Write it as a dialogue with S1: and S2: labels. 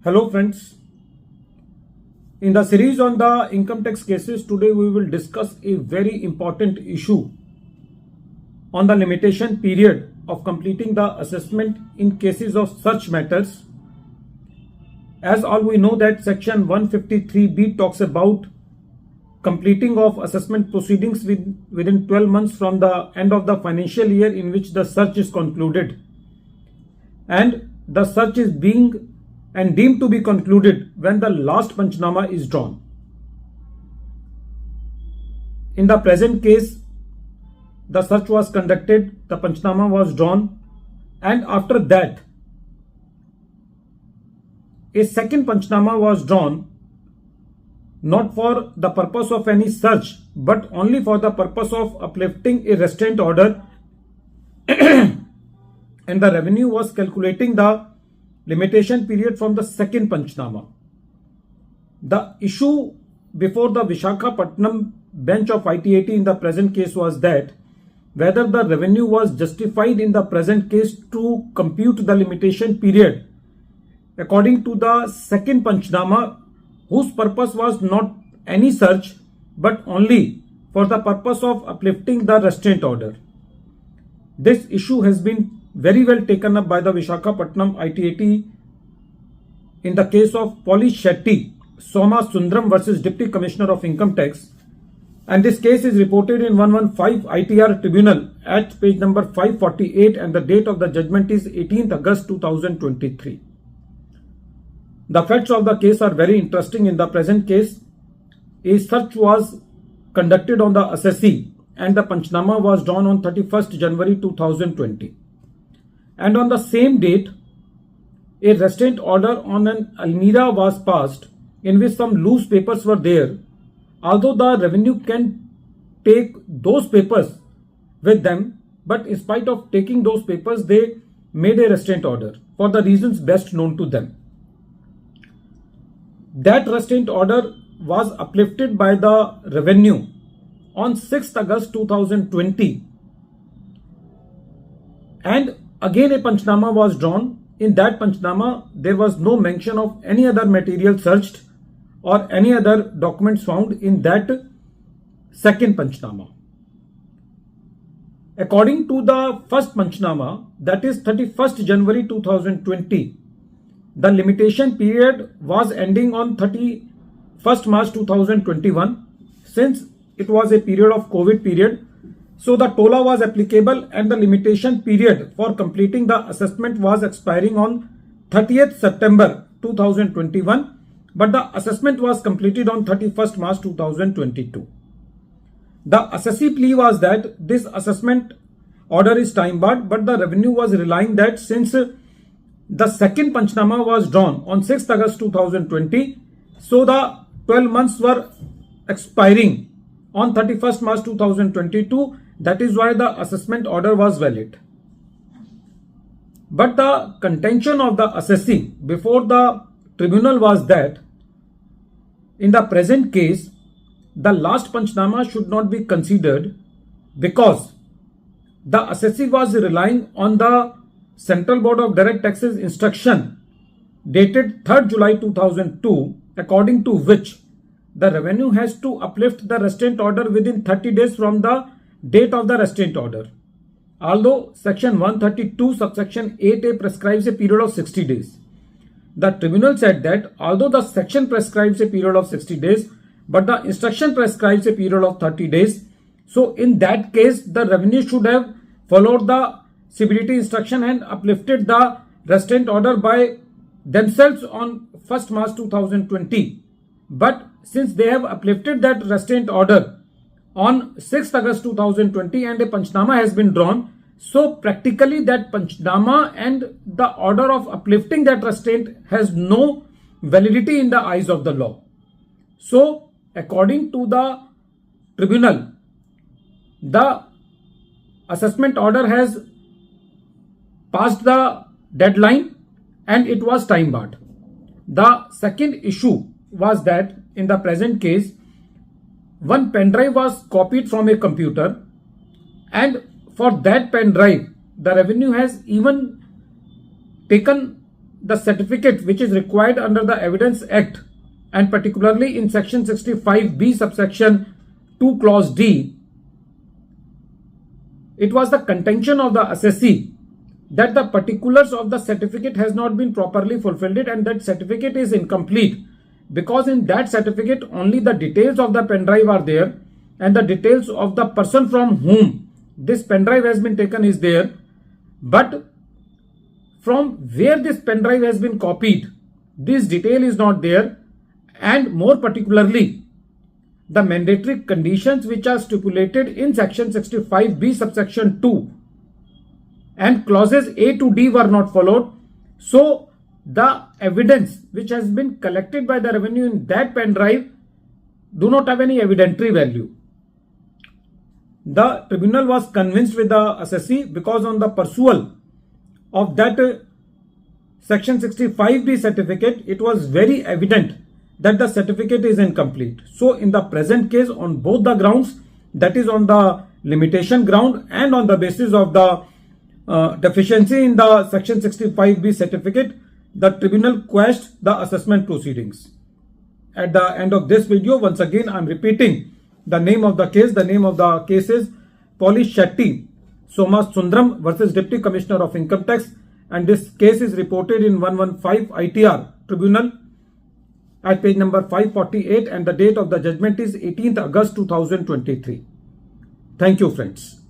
S1: Hello friends, in the series on the income tax cases, today we will discuss a very important issue on the limitation period of completing the assessment in cases of such matters. As all we know that section 153B talks about completing of assessment proceedings within 12 months from the end of the financial year in which the search is concluded, and the search is being and deemed to be concluded when the last Panchnama is drawn. In the present case, the search was conducted, the Panchnama was drawn, and after that, a second Panchnama was drawn, not for the purpose of any search, but only for the purpose of uplifting a restraint order, and the revenue was calculating the limitation period from the second Panchnama. The issue before the Visakhapatnam bench of ITAT in the present case was that whether the revenue was justified in the present case to compute the limitation period according to the second Panchnama, whose purpose was not any search but only for the purpose of uplifting the restraint order. This issue has been very well taken up by the Visakhapatnam ITAT in the case of Polly Shetty Soma Sundaram versus Deputy Commissioner of Income Tax, and this case is reported in 115 ITR Tribunal at page number 548, and the date of the judgment is 18th August 2023. The facts of the case are very interesting. In the present case, a search was conducted on the assessee and the Panchnama was drawn on 31st January 2020. And on the same date, a restraint order on an Almirah was passed in which some loose papers were there. Although the revenue can take those papers with them, but in spite of taking those papers, they made a restraint order for the reasons best known to them. That restraint order was uplifted by the revenue on 6th August 2020, and again a Panchnama was drawn. In that Panchnama, there was no mention of any other material searched or any other documents found in that second Panchnama. According to the first Panchnama, that is 31st January 2020, the limitation period was ending on 31st March 2021. Since it was a period of COVID period, so the TOLA was applicable and the limitation period for completing the assessment was expiring on 30th September 2021, but the assessment was completed on 31st March 2022. The assessee plea was that this assessment order is time barred, but the revenue was relying that since the second Panchnama was drawn on 6th August 2020, so the 12 months were expiring on 31st March 2022. That is why the assessment order was valid. But the contention of the assessee before the tribunal was that in the present case, the last Panchnama should not be considered because the assessee was relying on the Central Board of Direct Taxes instruction dated 3rd July 2002, according to which the revenue has to uplift the restraint order within 30 days from the date of the restraint order. Although section 132 subsection 8A prescribes a period of 60 days. The tribunal said that although the section prescribes a period of 60 days, but the instruction prescribes a period of 30 days. So in that case, the revenue should have followed the CBDT instruction and uplifted the restraint order by themselves on 1st March 2020. But since they have uplifted that restraint order on 6th August 2020 and a Panchnama has been drawn, so practically that Panchnama and the order of uplifting that restraint has no validity in the eyes of the law. So according to the tribunal, the assessment order has passed the deadline and it was time barred. The second issue was that in the present case, one pen drive was copied from a computer, and for that pen drive the revenue has even taken the certificate which is required under the Evidence Act, and particularly in section 65B subsection 2 clause D, it was the contention of the assessee that the particulars of the certificate has not been properly fulfilled and that certificate is incomplete, because in that certificate only the details of the pen drive are there and the details of the person from whom this pen drive has been taken is there, but from where this pen drive has been copied, this detail is not there, and more particularly the mandatory conditions which are stipulated in section 65B subsection 2 and clauses A to D were not followed. So the evidence which has been collected by the revenue in that pen drive do not have any evidentiary value. The tribunal was convinced with the assessee because on the perusal of that section 65B certificate, it was very evident that the certificate is incomplete. So in the present case, on both the grounds, that is on the limitation ground and on the basis of the deficiency in the section 65B certificate, the tribunal quashed the assessment proceedings. At the end of this video, once again I am repeating the name of the case. The name of the case is Polish Shetty Somasundaram versus Deputy Commissioner of Income Tax, and this case is reported in 115 ITR Tribunal at page number 548, and the date of the judgment is 18th August 2023. Thank you, friends.